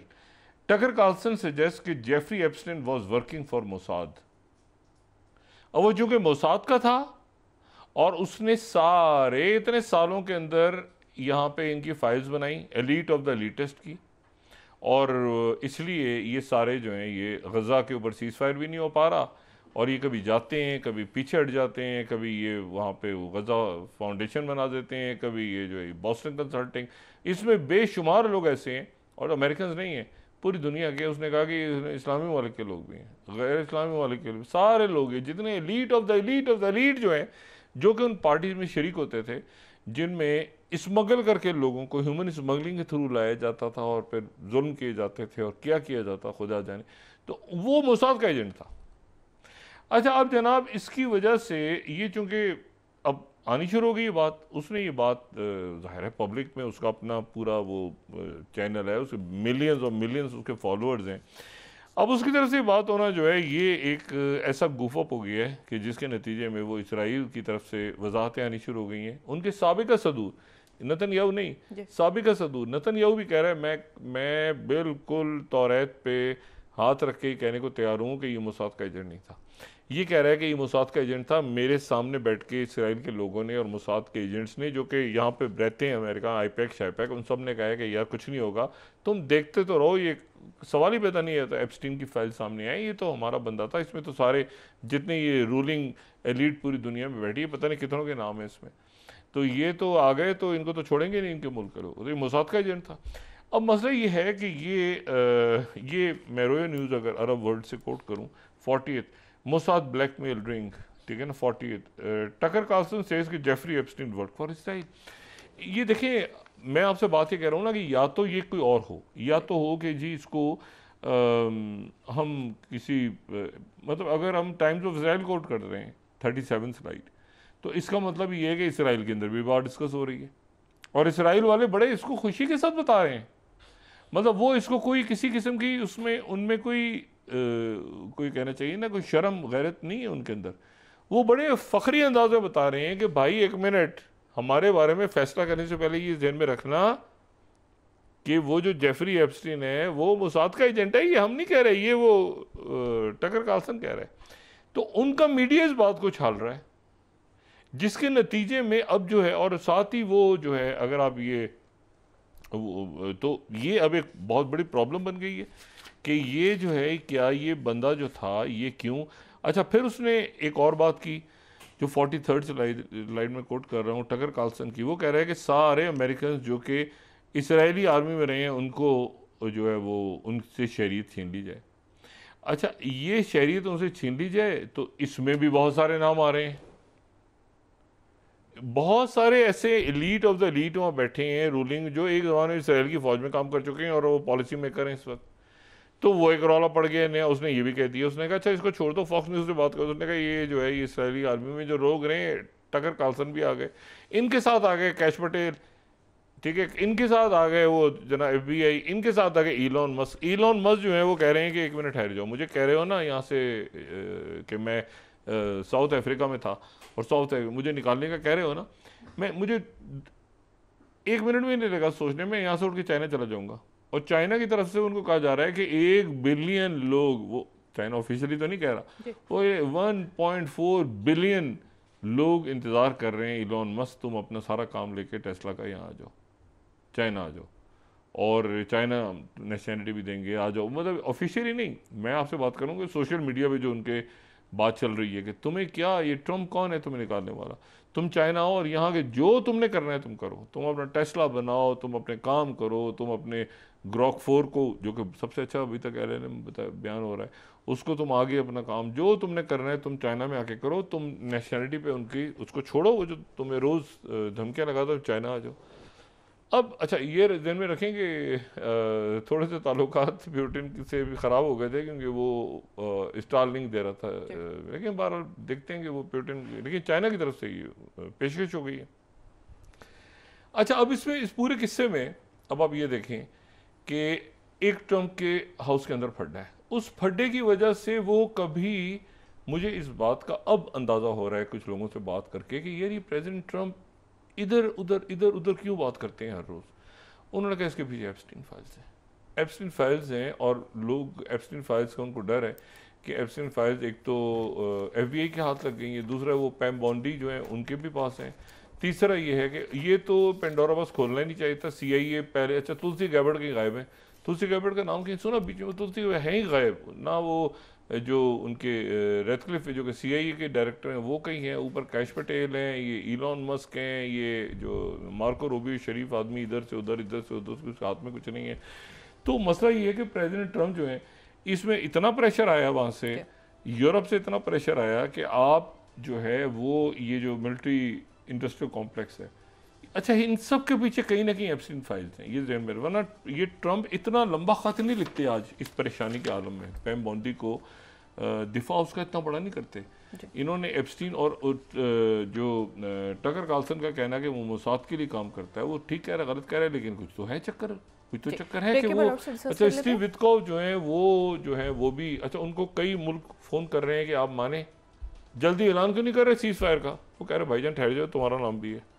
Tucker Carlson suggest कि Jeffrey Epstein was working for Mossad. अब वो चूंकि मोसाद का था और उसने सारे इतने सालों के अंदर यहाँ पे इनकी फाइल्स बनाई, एलीट ऑफ द एलीटेस्ट की, और इसलिए ये सारे जो हैं ये गज़ा के ऊपर सीज फायर भी नहीं हो पा रहा, और ये कभी जाते हैं, कभी पीछे हट जाते हैं, कभी ये वहाँ पे वो गज़ा फाउंडेशन बना देते हैं, कभी ये जो है बॉस्टन कंसल्टिंग, इसमें बेशुमार लोग ऐसे हैं, और अमेरिकन नहीं हैं, पूरी दुनिया के. उसने कहा कि इस्लामी ममालिक के लोग भी हैं, गैर इस्लामी ममालिक के लोग, सारे लोग हैं, जितने elite of the elite of the elite जो हैं, जो कि उन पार्टीज में शरीक होते थे, जिनमें स्मगल करके लोगों को ह्यूमन स्मगलिंग के थ्रू लाया जाता था और फिर जुल्म किए जाते थे, और क्या किया जाता खुदा जाने. तो वो मोसाद का एजेंट था. अच्छा, अब जनाब इसकी वजह से ये चूंकि अब आनी शुरू हो गई ये बात, उसने ये बात जाहिर है पब्लिक में, उसका अपना पूरा वो चैनल है, उसके मिलियंस और मिलियंस उसके फॉलोअर्स हैं. अब उसकी तरफ से बात होना जो है ये एक ऐसा गुफअप हो गया है कि जिसके नतीजे में वो इसराइल की तरफ से वजाहतें आनी शुरू हो गई हैं. उनके साबिका सदूर, नेतन्याहू नहीं, साबिका सदूर नेतन्याहू भी कह रहा है मैं बिल्कुल तौरात पे हाथ रख के कहने को तैयार हूँ कि ये मोसाद का एजेंट नहीं था. ये कह रहा है कि ये मोसाद का एजेंट था. मेरे सामने बैठ के इसराइल के लोगों ने और मोसाद के एजेंट्स ने, जो कि यहाँ पे रहते हैं अमेरिका, आईपैक शाईपैक, उन सब ने कहा है कि यार कुछ नहीं होगा, तुम देखते तो रहो, ये सवाल ही पैदा नहीं आता. एप्स्टीन की फाइल सामने आई, ये तो हमारा बंदा था, इसमें तो सारे जितने ये रूलिंग एलीट पूरी दुनिया में बैठी है, पता नहीं कितनों के नाम है इसमें, तो ये तो आ गए तो इनको तो छोड़ेंगे नहीं इनके मुल्क के लोग. तो ये मोसाद का एजेंट था. अब मसला ये है कि ये मैं रोयो न्यूज़ अगर अरब वर्ल्ड से कोट करूँ, 40th मोसाद ब्लैकमेल रिंग, ठीक है ना, 40th टकर कार्लसन सेज कि Jeffrey Epstein work for Israel. ये देखिए, मैं आपसे बात ये कह रहा हूँ ना कि या तो ये कोई और हो, या तो हो कि जी इसको हम किसी मतलब अगर हम टाइम्स ऑफ इसराइल कोट कर रहे हैं 37 स्लाइड, तो इसका मतलब ये है कि इसराइल के अंदर भी बात डिस्कस हो रही है, और इसराइल वाले बड़े इसको खुशी के साथ बता रहे हैं. मतलब वो इसको कोई किसी किस्म की उसमें उनमें कोई कहना चाहिए ना, कोई शर्म गैरत नहीं है उनके अंदर. वो बड़े फ़ख्री अंदाज में बता रहे हैं कि भाई एक मिनट, हमारे बारे में फैसला करने से पहले ये ध्यान में रखना कि वो जो जेफरी एप्स्टीन है वो मोसाद का एजेंट है. ये हम नहीं कह रहे, ये वो टकर कार्लसन कह रहे हैं. तो उनका मीडिया इस बात को छाल रहा है, जिसके नतीजे में अब जो है, और साथ ही वो जो है, अगर आप ये तो ये अब एक बहुत बड़ी प्रॉब्लम बन गई है कि ये जो है, क्या ये बंदा जो था ये क्यों. अच्छा, फिर उसने एक और बात की जो 43rd स्लाइड में कोट कर रहा हूँ टकर कार्लसन की. वो कह रहा है कि सारे अमेरिकन जो कि इसराइली आर्मी में रहे हैं, उनको जो है वो उनसे शहरियत छीन ली जाए. अच्छा, ये शहरियत उनसे छीन ली जाए, तो इसमें भी बहुत सारे नाम आ रहे हैं. बहुत सारे ऐसे एलीट ऑफ द एलीट वहाँ बैठे हैं रूलिंग, जो एक ज़माने में इसराइल की फ़ौज में काम कर चुके हैं और वो पॉलिसी मेकर हैं इस वक्त. तो वो एक रौला पड़ गया नया, उसने ये भी कह दिया, उसने कहा अच्छा इसको छोड़ दो, फॉक्स न्यूज़ से बात करो. उसने कहा ये जो है ये इसराइली आर्मी में जो लोग रहे, टकर कार्लसन भी आ गए, इनके साथ आ गए कैश पटेल, ठीक है, इनके साथ आ गए वो जना FBI, इनके साथ आ गए इलॉन मस्क. इलॉन मस्क जो है वो कह रहे हैं कि एक मिनट ठहर जाओ, मुझे कह रहे हो ना यहाँ से कि मैं साउथ अफ्रीका में था और साउथ मुझे निकालने का कह रहे हो ना, मुझे 1 मिनट भी नहीं लगा सोचने में, यहाँ से उठ के चाइना चला जाऊँगा. और चाइना की तरफ से उनको कहा जा रहा है कि 1 बिलियन लोग, वो चाइना ऑफिशियली तो नहीं कह रहा, वो 1.4 बिलियन लोग इंतज़ार कर रहे हैं, इलॉन मस्क तुम अपना सारा काम लेके टेस्ला का यहाँ आ जाओ, चाइना आ जाओ, और चाइना नेशनलिटी भी देंगे, आ जाओ. मतलब ऑफिशियली नहीं, मैं आपसे बात करूँगा सोशल मीडिया पे जो उनके बात चल रही है कि तुम्हें क्या, ये ट्रम्प कौन है तुम्हें निकालने वाला, तुम चाइना आओ और यहाँ के जो तुमने करना है तुम करो, तुम अपना टेस्ला बनाओ, तुम अपने काम करो, तुम अपने ग्रॉक 4 को, जो कि सबसे अच्छा अभी तक एलन में बयान हो रहा है, उसको तुम आगे अपना काम जो तुमने करना है तुम चाइना में आके करो, तुम नेशनलिटी पे उनकी उसको छोड़ो, वो जो तुम्हें रोज़ धमकियाँ लगाता हो चाइना आ जाओ. अब अच्छा, ये ध्यान में रखेंगे थोड़े से ताल्लुकात प्यूटिन से भी ख़राब हो गए थे क्योंकि वो स्टारलिंक दे रहा था, लेकिन बहरहाल देखते हैं कि वो प्यूटिन, लेकिन चाइना की तरफ से ही पेशकश हो गई है. अच्छा, अब इसमें इस पूरे किस्से में अब आप ये देखें कि एक ट्रम्प के हाउस के अंदर फटना है, उस फड्डे की वजह से वो कभी, मुझे इस बात का अब अंदाज़ा हो रहा है कुछ लोगों से बात करके कि यार ये प्रेसिडेंट ट्रंप इधर उधर क्यों बात करते हैं हर रोज़। उन्होंने कहा इसके पीछे एप्स्टीन फाइल्स हैं, एप्स्टीन फाइल्स हैं, और लोग एप्स्टीन फाइल्स का उनको डर है कि एप्स्टीन फाइल्स एक तो FBI के हाथ लग गई है, दूसरा वो पैम बॉन्डी जो है उनके भी पास हैं, तीसरा ये है कि ये तो पेंडोरा बॉक्स खोलना ही नहीं चाहिए था। CIA पहले, अच्छा तुलसी गैबर्ड कहीं गायब है, तुलसी गैबर्ड का नाम कहीं सुना बीच में, तुलसी है ही गायब ना, वो जो उनके रेडक्लिफ जो कि CIA के डायरेक्टर हैं वो कहीं हैं, ऊपर कैश पटेल हैं, ये इलॉन मस्क हैं, ये जो मार्को रूबियो शरीफ आदमी इधर से उधर उसके हाथ में कुछ नहीं है। तो मसला ये है कि प्रेसिडेंट ट्रंप जो है इसमें इतना प्रेशर आया वहाँ से, यूरोप से इतना प्रेशर आया कि आप जो है वो ये जो मिलिट्री इंडस्ट्रियल कॉम्प्लेक्स है, अच्छा इन सब के पीछे कहीं ना कहीं एप्स्टीन फाइल्स हैं, ये ज़हन में, वरना ये ट्रंप इतना लंबा खत नहीं लिखते आज इस परेशानी के आलम में, पैम बॉन्डी को दिफा उसका इतना बड़ा नहीं करते। इन्होंने एप्स्टीन और जो टकर कार्लसन का कहना है कि वो मोसाद के लिए काम करता है, वो ठीक कह रहा है गलत कह रहा है, लेकिन कुछ तो है चक्कर, कुछ तो चक्कर है कि वो, अच्छा स्टीव विटकॉफ जो है वो भी, अच्छा उनको कई मुल्क फ़ोन कर रहे हैं कि आप माने, जल्दी ऐलान क्यों नहीं कर रहे सीज फायर का, वो कह रहे भाईजान ठहर जाओ, तुम्हारा नाम भी है।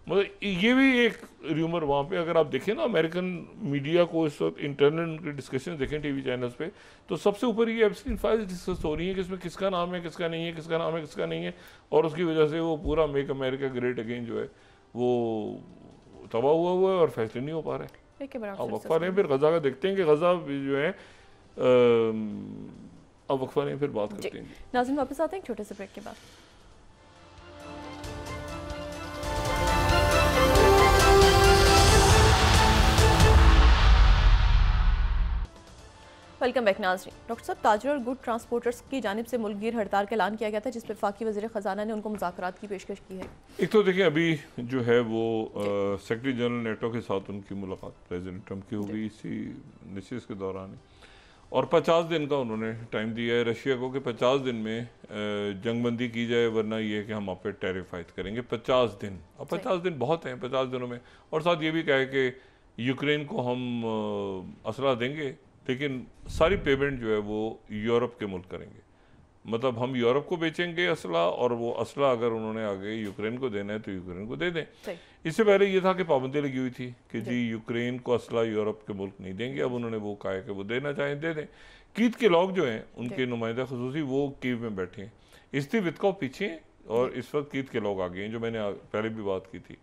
मतलब ये भी एक र्यूमर वहाँ पे, अगर आप देखें ना अमेरिकन मीडिया को इस वक्त इंटरनल उनके डिस्कशन देखें टीवी चैनल्स पे, तो सबसे ऊपर ये एप्स्टीन फाइल्स डिस्कस हो रही है कि इसमें किसका नाम है किसका नहीं है, किसका नाम है किसका नहीं है, और उसकी वजह से वो पूरा मेक अमेरिका ग्रेट अगेन जो है वो तबाह हुआ है और फैसले नहीं हो पा रहे। अब वक्फा नहीं, फिर गजा का देखते हैं कि गजा जो है अब वक्फा नहीं, फिर बात करते हैं। नाज़रीन वापस आते हैं छोटे से ब्रेक के बाद। वेलकम बैक नाज़रीन। डॉक्टर साहब, ताजर और गुड ट्रांसपोर्टर्स की जानिब से मुल्क गिर हड़ताल का ऐलान किया गया था, जिस पर वफाकी वज़ीर ख़जाना ने उनको मुज़ाकरात की पेशकश की है। एक तो देखिए अभी जो है वो सेक्रेटरी जनरल नेटो के साथ उनकी मुलाकात प्रेसिडेंट ट्रंप की हो गई इसी निशिस्त के दौरान, और 50 दिन का उन्होंने टाइम दिया है रशिया को कि 50 दिन में जंगबंदी की जाए, वरना ये है कि हम आप पे टैरिफ आयद करेंगे। 50 दिन, अब 50 दिन बहुत हैं 50 दिनों में, और साथ ये भी कहे कि यूक्रेन को हम असला देंगे, लेकिन सारी पेमेंट जो है वो यूरोप के मुल्क करेंगे, मतलब हम यूरोप को बेचेंगे असला, और वो असला अगर उन्होंने आगे यूक्रेन को देना है तो यूक्रेन को दे दें। इससे पहले ये था कि पाबंदी लगी हुई थी कि जी यूक्रेन को असला यूरोप के मुल्क नहीं देंगे, अब उन्होंने वो कहा है कि वो देना चाहें दे दें। कीथ के लोग जो हैं उनके नुमाइंदा खसूसी वो कीव में बैठे हैं, स्टीव विटकॉफ पीछे, और इस वक्त कीथ के लोग आगे हैं, जो मैंने पहले भी बात की थी।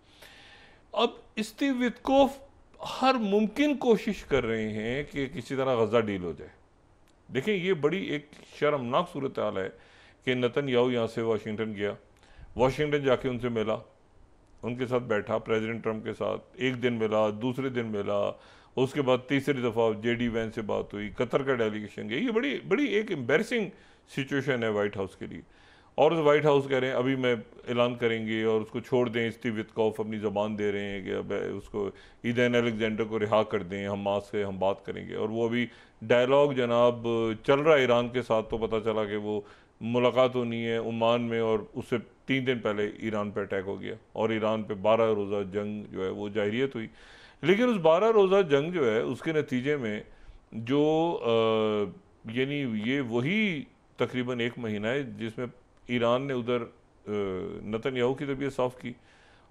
अब स्टीव विटकॉफ हर मुमकिन कोशिश कर रहे हैं कि किसी तरह गजा डील हो जाए। देखिए ये बड़ी एक शर्मनाक सूरत हाल है कि नेतन्याहू यहाँ से वाशिंगटन गया, वाशिंगटन जाके उनसे मिला, उनके साथ बैठा प्रेसिडेंट ट्रंप के साथ, एक दिन मिला, दूसरे दिन मिला, उसके बाद तीसरी दफ़ा JD वैंस से बात हुई, कतर का डेलीगेशन गया। ये बड़ी बड़ी एक एम्बैरसिंग सिचुएशन है वाइट हाउस के लिए, और वाइट हाउस कह रहे हैं अभी मैं ऐलान करेंगे और उसको छोड़ दें। स्टीव विटकॉफ अपनी ज़बान दे रहे हैं कि अब उसको ईदैन अलेक्जेंडर को रिहा कर दें, हमास से हम बात करेंगे, और वो अभी डायलॉग जनाब चल रहा है ईरान के साथ। तो पता चला कि वो मुलाकात होनी है ओमान में, और उससे 3 दिन पहले ईरान पे अटैक हो गया, और ईरान पे 12 रोज़ा जंग जो है वो जाहिरियत हुई। लेकिन उस 12 रोज़ा जंग जो है उसके नतीजे में जो यानी ये वही तकरीबन 1 महीना है जिसमें ईरान ने उधर नेतन्याहू की तबीयत साफ़ की,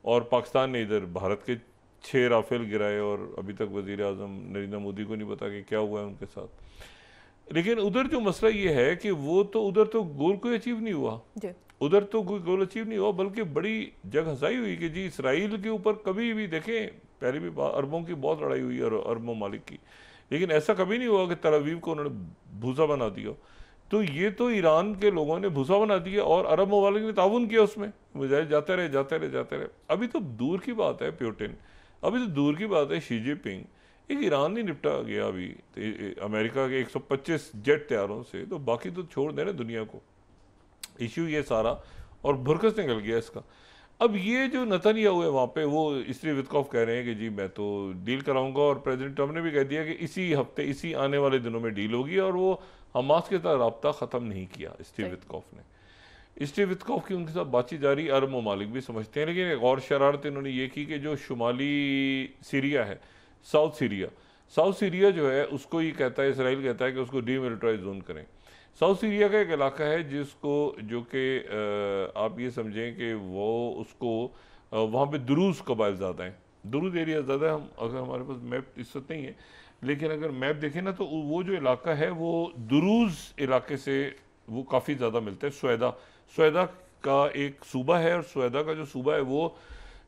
और पाकिस्तान ने इधर भारत के 6 राफेल गिराए, और अभी तक वज़ीर आज़म नरेंद्र मोदी को नहीं पता कि क्या हुआ है उनके साथ। लेकिन उधर जो मसला ये है कि वो तो उधर तो गोल कोई अचीव नहीं हुआ, उधर तो कोई गोल अचीव नहीं हुआ, बल्कि बड़ी जग हंसाई हुई कि जी इसराइल के ऊपर कभी भी देखें, पहले भी अरबों की बहुत लड़ाई हुई और अरबों मालिक की, लेकिन ऐसा कभी नहीं हुआ कि तल अवीव को उन्होंने भूसा बना दिया। तो ये तो ईरान के लोगों ने भूसा बना दिया, और अरब ममालिक ने ताउन किया उसमें, मुझे जाते रहे। अभी तो दूर की बात है पुतिन, अभी तो दूर की बात है शी जिनपिंग, एक ईरान नहीं निपटा गया अभी अमेरिका के 125 जेट तैयारों से, तो बाकी तो छोड़ देना दुनिया को, इशू ये सारा, और भुरकस निकल गया इसका। अब ये जो नेतन्याहू है वहाँ पे, वो स्टीव विटकॉफ कह रहे हैं कि जी मैं तो डील कराऊंगा, और प्रेसिडेंट ट्रंप ने भी कह दिया कि इसी हफ्ते, इसी आने वाले दिनों में डील होगी, और वो हमास के साथ रब्ता ख़त्म नहीं किया स्टीव विटकॉफ ने। स्टीव विटकॉफ की उनके साथ बातचीत जारी, अरब ममालिक भी समझते हैं, लेकिन एक और शरारत इन्होंने ये की कि जो शुमाली सीरिया है, साउथ सीरिया जो है उसको ये कहता है, इसराइल कहता है कि उसको डीमिलिटराइज जोन करें। साउथ सीरिया का एक इलाका है जिसको, जो कि आप ये समझें कि वो उसको वहाँ पे दुरूज कबाइल ज़्यादा हैं, दुरूज एरिया ज़्यादा है। हम अगर हमारे पास मैप इस वक्त नहीं है, लेकिन अगर मैप देखें ना तो वो जो इलाका है वो दुरूज इलाके से वो काफ़ी ज़्यादा मिलता है। स्वेदा, स्वेदा का एक सूबा है, और स्वेदा का जो सूबा है वो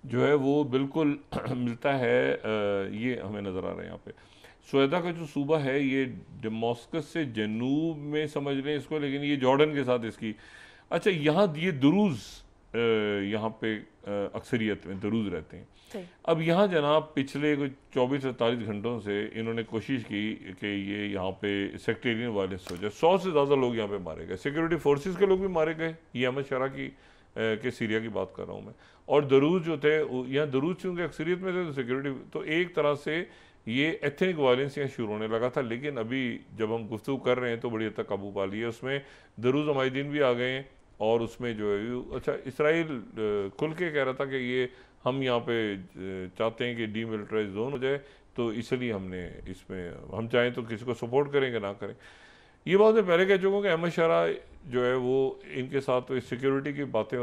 जो है वो बिल्कुल मिलता है, ये हमें नज़र आ रहा है यहाँ पे। स्वेदा का जो सूबा है ये दमास्कस से जनूब में समझ लें इसको, लेकिन ये जॉर्डन के साथ इसकी, अच्छा यहाँ ये दुरूज यहाँ पे अक्सरियत में दुरूज रहते हैं। अब यहाँ जनाब पिछले कुछ 24-48 घंटों से इन्होंने कोशिश की कि ये यहाँ पे सेक्टेरियन वायलेंस हो जाए। 100 से ज़्यादा लोग यहाँ पे मारे गए, सिक्योरिटी फोर्सेस के लोग भी मारे गए। ये अहमद शरा की के सीरिया की बात कर रहा हूँ मैं। और दरूज जो थे, यहाँ दरूज चूँकि अक्सरियत में थे तो सिक्योरिटी, तो एक तरह से ये एथनिक वायलेंस यहाँ शुरू होने लगा था। लेकिन अभी जब हम गुफ्तगू कर रहे हैं तो बड़ी हद तक काबू पा लिया। उसमें दरूज अमायदीन भी आ गए हैं, और उसमें जो है अच्छा इसराइल खुल के कह रहा था कि ये हम यहाँ पे चाहते हैं कि डीमिलिटराइज जोन हो जाए, तो इसलिए हमने इसमें हम चाहें तो किसी को सपोर्ट करेंगे ना करें। ये बात मैं पहले कह चुका हूँ कि अहमद शरा जो है वो इनके साथ तो सिक्योरिटी की बातें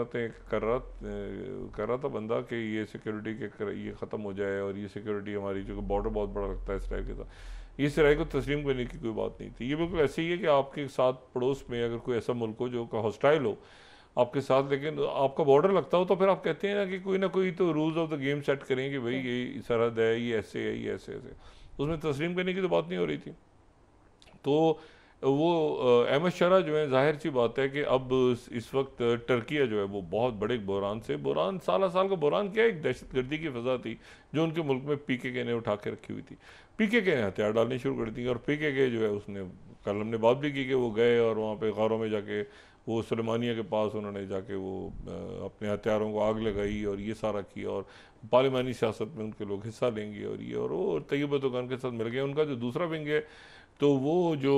कर रहा था बंदा कि ये सिक्योरिटी के ये ख़त्म हो जाए, और ये सिक्योरिटी हमारी जो बॉर्डर बहुत बड़ा लगता है इसराइल के साथ, ये इसराइल को तस्लीम करने की कोई बात नहीं थी। ये बिल्कुल ऐसे ही है कि आपके साथ पड़ोस में अगर कोई ऐसा मुल्क हो जो का हॉस्टाइल हो आपके साथ, लेकिन आपका बॉर्डर लगता हो, तो फिर आप कहते हैं ना कि कोई तो rules of the game set करें कि भाई ये सरहद है, ये ऐसे है, ये ऐसे ऐसे, उसमें तस्लीम करने की तो बात नहीं हो रही थी। तो वो अहमद शरा जो है, जाहिर सी बात है कि अब इस वक्त टर्किया जो है वो बहुत बड़े बहरान से, बहरान साल का बहरान क्या, एक दहशतगर्दी की फजा थी जो उनके मुल्क में पीकेके ने उठा के रखी हुई थी। पीकेके ने हथियार डालने शुरू कर दी, और पीकेके जो है उसने, कल हमने बात भी की कि वो गए और वहाँ पे गारों में जाके वो सुलेमानिया के पास उन्होंने जाके वो अपने हथियारों को आग लगाई और ये सारा किया, और पार्लिमानी सियासत में उनके लोग हिस्सा लेंगे, और ये और वो तैयब एर्दोगान के साथ मिल गए। उनका जो दूसरा विंग है तो वो जो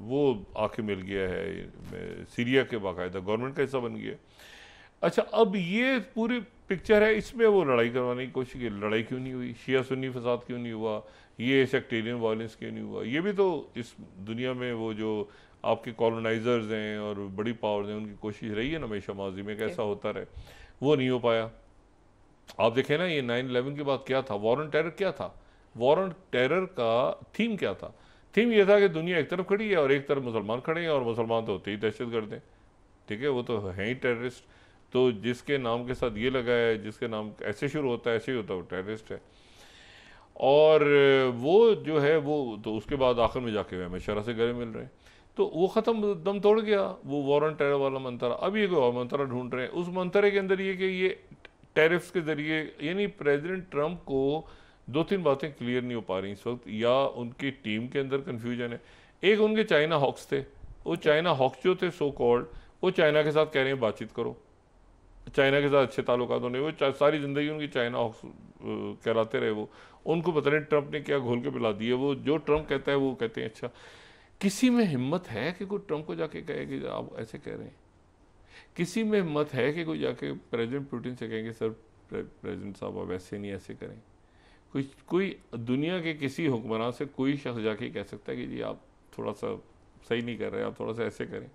वो आके मिल गया है सीरिया के, बाकायदा गवर्नमेंट का हिस्सा बन गया। अच्छा, अब ये पूरी पिक्चर है, इसमें वो लड़ाई करवाने की कोशिश की, लड़ाई क्यों नहीं हुई, शिया सुन्नी फसाद क्यों नहीं हुआ, ये सेक्टेरियन वायलेंस क्यों नहीं हुआ। ये भी तो इस दुनिया में वो जो आपके कॉलोनाइजर्स हैं और बड़ी पावर्स हैं उनकी कोशिश रही है ना हमेशा माजी में, कैसा होता रहे, वो नहीं हो पाया। आप देखें ना, ये 9/11 के बाद क्या था, वॉर ऑन टेरर क्या था, वॉर ऑन टेरर का थीम क्या था, थीम ये था कि दुनिया एक तरफ खड़ी है और एक तरफ मुसलमान खड़े हैं, और मुसलमान तो होते ही दहशतगर्द हैं, ठीक है, वो तो हैं ही टेररिस्ट। तो जिसके नाम के साथ ये लगा है, जिसके नाम ऐसे शुरू होता है ऐसे ही होता है, वो टेररिस्ट है। और वो जो है वो तो उसके बाद आखिर में जाके हमें शरा से गले मिल रहे हैं, तो वो ख़त्म, दम तोड़ गया वो वॉर ऑन टेरर वाला मंतरा। अब ये कोई और मंतरा ढूंढ रहे हैं, उस मंतरे के अंदर ये कि ये टैरिफ्स के ज़रिए, यानी प्रेसिडेंट ट्रंप को 2-3 बातें क्लियर नहीं हो पा रही इस वक्त, या उनकी टीम के अंदर कन्फ्यूजन है। एक उनके चाइना हॉक्स थे, वो चाइना हॉक्स जो थे सो कॉल्ड, वो चाइना के साथ कह रहे हैं बातचीत करो, चाइना के साथ अच्छे ताल्लुकात होने, वो सारी ज़िंदगी उनकी चाइना हॉक्स कहलाते रहे। वो उनको पता नहीं ट्रंप ने क्या घोल के पिला दिए, वो जो ट्रंप कहता है वो कहते हैं। अच्छा, किसी में हिम्मत है कि कोई ट्रंप को जाके कहे कि आप ऐसे कह रहे हैं? किसी में हिम्मत है कि कोई जाके प्रेसिडेंट पुतिन से कहेंगे सर प्रेसिडेंट साहब आप ऐसे नहीं ऐसे करें? कोई दुनिया के किसी हुक्मरान से कोई शख्स जाके कह सकता है कि जी आप थोड़ा सा सही नहीं कर रहे, आप थोड़ा सा ऐसे करें?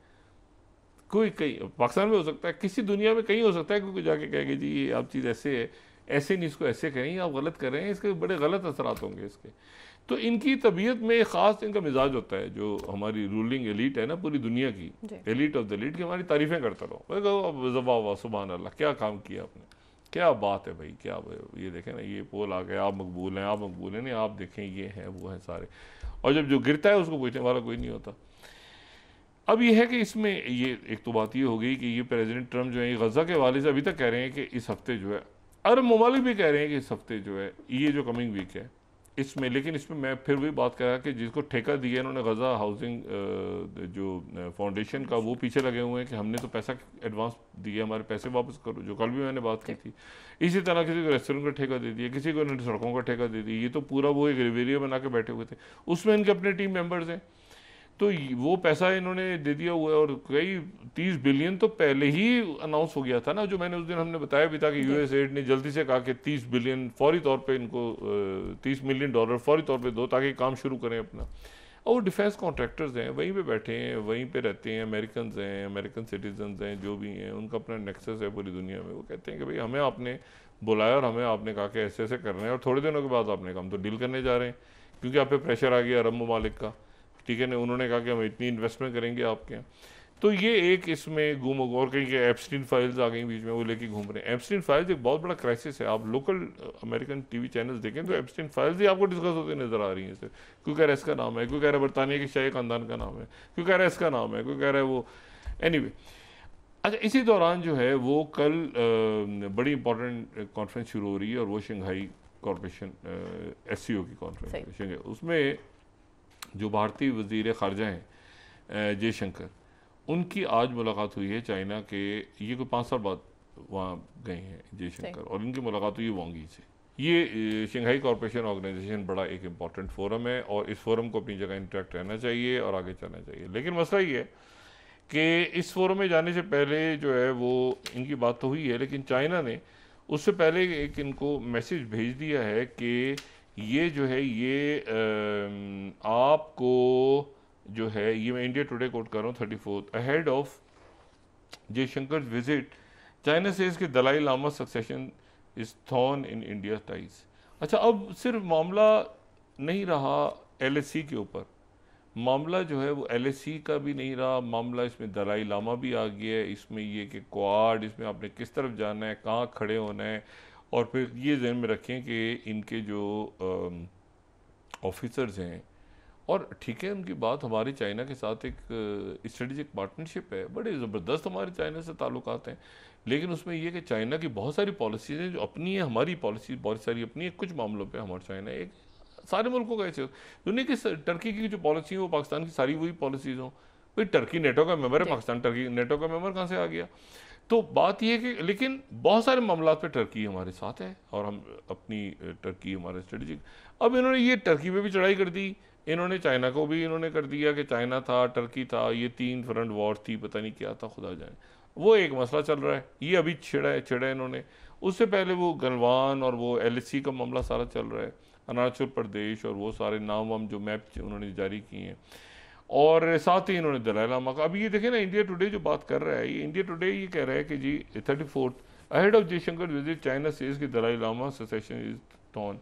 कोई कहीं पाकिस्तान में हो सकता है, किसी दुनिया में कहीं हो सकता है कि कोई जाके कहेंगे जी ये आप चीज़ ऐसे है, ऐसे नहीं, इसको ऐसे करें, आप गलत कर रहे हैं, इसके बड़े गलत असरात होंगे इसके। तो इनकी तबीयत में एक ख़ास इनका मिजाज होता है, जो हमारी रूलिंग एलीट है ना पूरी दुनिया की, एलीट ऑफ द एलीट की, हमारी तारीफ़ें करता रहो, वाह सुभान अल्लाह, क्या काम किया आपने, क्या बात है भाई, क्या ये देखें ना, ये पोल आ गया, आप मकबूल हैं, आप मकबूल हैं, नहीं आप देखें ये हैं वो हैं सारे, और जब जो गिरता है उसको पूछने वाला कोई नहीं होता। अब ये है कि इसमें ये एक तो बात ये हो गई कि ये प्रेसिडेंट ट्रंप जो है गज़ा के हवाले से अभी तक कह रहे हैं कि इस हफ्ते जो है, अरब ममालिक भी कह रहे हैं कि इस हफ्ते जो है ये जो कमिंग वीक है इसमें, लेकिन इसमें मैं फिर वही बात कर रहा कि जिसको ठेका दिया इन्होंने गज़ा हाउसिंग जो फाउंडेशन का, वो पीछे लगे हुए हैं कि हमने तो पैसा एडवांस दिया, हमारे पैसे वापस करो, जो कल भी मैंने बात की थी। इसी तरह किसी को रेस्टोरेंट का ठेका दे दिया, किसी को इन्होंने सड़कों का ठेका दे दिया, ये तो पूरा वो एक रिवेरिया बना के बैठे हुए थे, उसमें इनके अपने टीम मेंबर्स हैं। तो वो पैसा इन्होंने दे दिया हुआ है, और कई 30 बिलियन तो पहले ही अनाउंस हो गया था ना, जो मैंने उस दिन हमने बताया भी था कि यूएस एड ने जल्दी से कहा कि 30 बिलियन फौरी तौर पे इनको $30 मिलियन फौरी तौर पे दो ताकि काम शुरू करें अपना। और वो डिफेंस कॉन्ट्रैक्टर्स हैं, वहीं पे बैठे हैं, वहीं पे रहते हैं, अमेरिकन हैं, अमेरिकन सिटीजन्स हैं, जो भी हैं, उनका अपना नेक्सस है पूरी दुनिया में। वो कहते हैं कि भाई हमें आपने बुलाया और हमें आपने कहा कि ऐसे ऐसे करना है, और थोड़े दिनों के बाद आपने कहा हम तो डील करने जा रहे हैं, क्योंकि आप पे प्रेशर आ गया अरब ममालिक का, ठीक है ना। उन्होंने कहा कि हम इतनी इन्वेस्टमेंट करेंगे आपके यहाँ। तो ये एक इसमें घूम, और कहीं के एप्स्टीन फाइल्स आ गई बीच में, वो लेके घूम रहे हैं। एप्स्टीन फाइल्स एक बहुत बड़ा क्राइसिस है। आप लोकल अमेरिकन टीवी चैनल्स देखें तो एप्स्टीन फाइल्स ही आपको डिस्कस होती नजर आ रही हैं। इससे कोई कह रहा है इसका नाम है, कोई कह रहा है बरतानिया के शाही खानदान का नाम है, कोई कह रहा है इसका नाम है, कोई कह रहा है वो। एनीवे, अच्छा, इसी दौरान जो है वो कल बड़ी इंपॉर्टेंट कॉन्फ्रेंस शुरू हो रही है, और वो शंघाई कॉरपोरेशन SCO की कॉन्फ्रेंस है। उसमें जो भारतीय वजीर ख़ारजा हैं जयशंकर, उनकी आज मुलाकात हुई है चाइना के, ये कोई 5 साल बाद वहाँ गए हैं जयशंकर, और इनकी मुलाकात हुई है वांग यी से। ये शंघाई कॉरपोरेशन ऑर्गेनाइजेशन बड़ा एक इम्पॉर्टेंट फोरम है, और इस फोरम को अपनी जगह इंटरेक्ट रहना चाहिए और आगे चलना चाहिए। लेकिन मसला ये है कि इस फोरम में जाने से पहले जो है वो इनकी बात तो हुई है, लेकिन चाइना ने उससे पहले एक इनको मैसेज भेज दिया है कि ये जो है ये आपको जो है, ये मैं इंडिया टुडे कोट कर रहा हूँ 34 ahead of Jaishankar visit China says के Dalai Lama succession is thorn in India ties. अच्छा, अब सिर्फ मामला नहीं रहा LSE के ऊपर, मामला जो है वो LSE का भी नहीं रहा मामला, इसमें दलाई लामा भी आ गया है, इसमें ये कि क्वाड, इसमें आपने किस तरफ जाना है, कहाँ खड़े होना है। और फिर ये ध्यान में रखें कि इनके जो ऑफिसर्स हैं, और ठीक है उनकी बात, हमारी चाइना के साथ एक स्ट्रेटेजिक पार्टनरशिप है, बड़े ज़बरदस्त हमारे चाइना से ताल्लुकात हैं, लेकिन उसमें यह कि चाइना की बहुत सारी पॉलिसीज़ हैं जो अपनी है, हमारी पॉलिसी बहुत सारी अपनी है। कुछ मामलों पे हमारा चाइना एक सारे मुल्कों का ऐसे दुनिया की टर्की की जो पॉलिसी है वो पाकिस्तान की सारी वही पॉलिसीज़ हों। भाई टर्की नेटो का मेंबर है, पाकिस्तान टर्की नेटो का मेंबर कहाँ से आ गया। तो बात यह है कि लेकिन बहुत सारे मामलों पे टर्की हमारे साथ है, और हम अपनी टर्की हमारे स्ट्रेटेजिक। अब इन्होंने ये टर्की पे भी चढ़ाई कर दी, इन्होंने चाइना को भी इन्होंने कर दिया कि चाइना था, टर्की था, ये 3 फ्रंट वॉर थी, पता नहीं क्या था, खुदा जाने। वो एक मसला चल रहा है, ये अभी छिड़ा इन्होंने। उससे पहले वो गलवान और वो LSE का मामला सारा चल रहा है, अरुणाचल प्रदेश, और वो सारे नाम वाम जो मैप उन्होंने जारी किए हैं, और साथ ही इन्होंने दलाई लामा का। अब ये देखें ना, इंडिया टुडे जो बात कर रहा है, ये इंडिया टुडे ये कह रहा है कि जी 34 ahead of Jaishankar visit China says की Dalai Lama succession is thorn.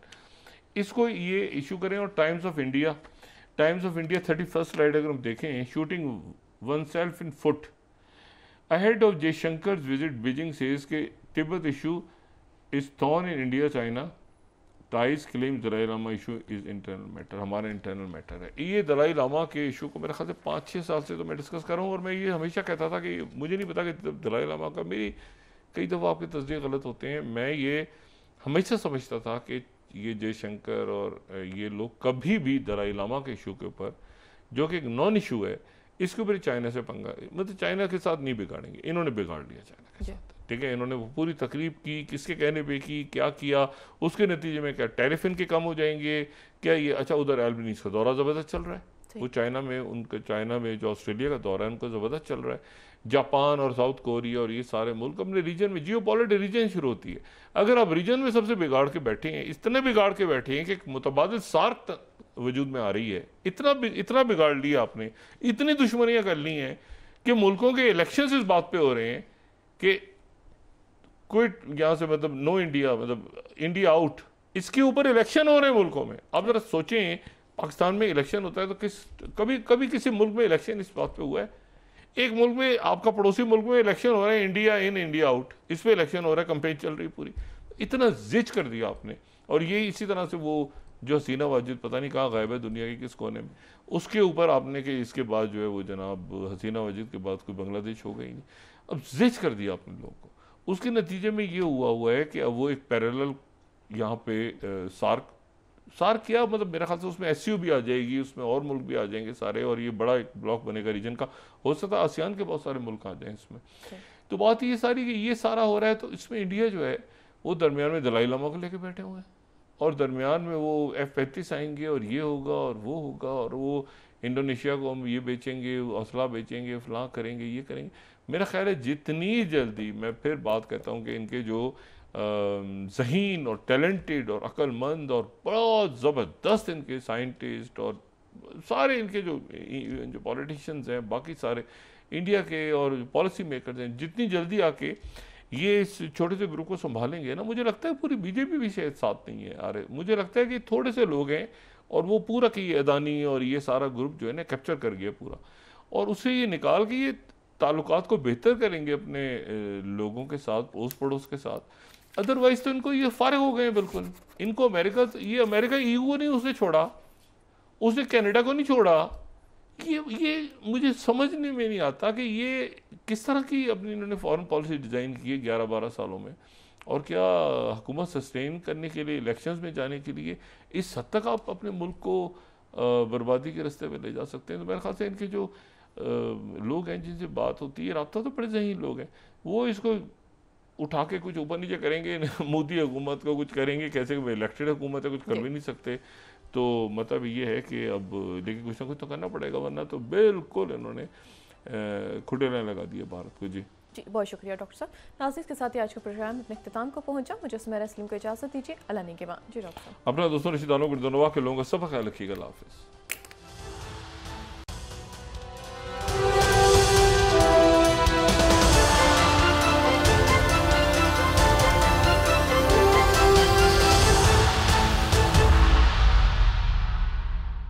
इसको ये इशू करें। और टाइम्स ऑफ इंडिया 31 स्लाइड अगर हम देखें, shooting oneself in foot ahead of Jaishankar visit Beijing says के Tibet issue is torn in India China ties claim Dalai Lama issue is internal matter, हमारा internal matter है। ये दलाई लामा के issue को मेरे ख्याल से 5-6 साल से तो मैं डिस्कस कर रहा हूँ, और मैं ये हमेशा कहता था कि मुझे नहीं पता कि दलाई लामा का, मेरी कई दफ़ा आपके तस्दीक गलत होते हैं, मैं ये हमेशा समझता था कि ये जयशंकर और ये लोग कभी भी दलाई लामा के इशू के ऊपर, जो कि एक नॉन इशू है, इसके ऊपर चाइना से पंगा, मतलब चाइना के साथ नहीं बिगाड़ेंगे। इन्होंने बिगाड़ लिया चाइना के साथ, ठीक है। इन्होंने वो पूरी तकरीब की, किसके कहने पे की, क्या किया, उसके नतीजे में क्या टैरिफ इनके कम हो जाएंगे क्या ये। अच्छा, उधर एल्बनीज़ का दौरा ज़बरदस्त चल रहा है, वो चाइना में, उनका चाइना में जो ऑस्ट्रेलिया का दौरा है उनको ज़बरदस्त चल रहा है। जापान और साउथ कोरिया और ये सारे मुल्क अपने रीजन में, जियोपॉलिटिक्स रीजन शुरू होती है। अगर आप रीजन में सबसे बिगाड़ के बैठे हैं, इतने बिगाड़ के बैठे हैं कि मुतबादिल सार्क वजूद में आ रही है, इतना बिगाड़ लिया आपने, इतनी दुश्मनियाँ कर ली हैं कि मुल्कों के इलेक्शन इस बात पे हो रहे हैं कि कोई यहाँ से मतलब नो इंडिया, मतलब इंडिया आउट, इसके ऊपर इलेक्शन हो रहे हैं मुल्कों में। आप जरा सोचें, पाकिस्तान में इलेक्शन होता है तो कभी किसी मुल्क में इलेक्शन इस बात पे हुआ है? एक मुल्क में, आपका पड़ोसी मुल्क में इलेक्शन हो रहा है, इंडिया इन इंडिया आउट, इस पे इलेक्शन हो रहा है, कंपेन चल रही पूरी। इतना जिच कर दिया आपने। और ये इसी तरह से वो जो हसीना वाजिद पता नहीं कहाँ गायब है दुनिया के किस कोने में, उसके ऊपर आपने कि इसके बाद जो है वो जनाब हसीना वाजिद के बाद कोई बांग्लादेश हो गई नहीं। अब जिच कर दिया आपने लोगों को। उसके नतीजे में ये हुआ है कि अब वो एक पैरेलल यहाँ पे सार्क क्या, मतलब मेरे ख्याल से उसमें SCO भी आ जाएगी, उसमें और मुल्क भी आ जाएंगे सारे, और ये बड़ा एक ब्लॉक बनेगा रीजन का। हो सकता है आसियान के बहुत सारे मुल्क आ जाएं इसमें। तो बात ये सारी कि ये सारा हो रहा है, तो इसमें इंडिया जो है वो दरमियान में दलाई लामा को लेके बैठे हुए हैं, और दरमियान में वो F-35 आएंगे, और ये होगा और वो होगा, और वो इंडोनेशिया को हम ये बेचेंगे, असला बेचेंगे, फलां करेंगे, ये करेंगे। मेरा ख्याल है जितनी जल्दी, मैं फिर बात कहता हूँ कि इनके जो ज़हीन और टैलेंटेड और अक्लमंद और बहुत ज़बरदस्त इनके साइंटिस्ट और सारे इनके जो पॉलिटिशियंस हैं, बाकी सारे इंडिया के और पॉलिसी मेकर्स हैं, जितनी जल्दी आके ये इस छोटे से ग्रुप को संभालेंगे ना, मुझे लगता है पूरी बीजेपी भी शायद साथ नहीं है। अरे मुझे लगता है कि थोड़े से लोग हैं और वो पूरा की अदानी और ये सारा ग्रुप जो है ना कैप्चर कर गया पूरा, और उससे ये निकाल के ये ताल्लुकात को बेहतर करेंगे अपने लोगों के साथ, पड़ोस पड़ोस के साथ। अदरवाइज तो इनको ये फारिग हो गए हैं बिल्कुल। इनको अमेरिका, ये अमेरिका ईयू को नहीं उसने छोड़ा, उसने कनाडा को नहीं छोड़ा। ये मुझे समझने में नहीं आता कि ये किस तरह की अपनी इन्होंने फॉरेन पॉलिसी डिज़ाइन की है 11-12 सालों में, और क्या हुकूमत सस्टेन करने के लिए, इलेक्शंस में जाने के लिए इस हद तक आप अपने मुल्क को बर्बादी के रास्ते पे ले जा सकते हैं। तो मेरे ख्याल से इनके जो लोग हैं जिनसे बात होती है, राब्ता तो बड़े ज़हीन लोग हैं, वो इसको उठा के कुछ ऊपर नीचे करेंगे मोदी हुकूमत को कुछ करेंगे कैसे, इलेक्टेड हुकूमत है, कुछ कर भी नहीं सकते। तो मतलब ये है कि अब लेकिन कुछ ना कुछ तो करना पड़ेगा, वरना तो बिल्कुल इन्होंने खुटेला लगा दिया भारत को। जी जी, बहुत शुक्रिया डॉक्टर साहब। नाज़रीन, के साथ ही आज का प्रोग्राम अपने इख्तिताम को पहुंचा। मुझे सुमेरा सलीम को इजाज़त दीजिए। अल्लाह ने के बाद। जी डॉक्टर साहब। अपना दोस्तों रिश्तेदारों गुरदनवा के लोगों का सब ख्याल रखिएगा। अल्लाह हाफ़िज़।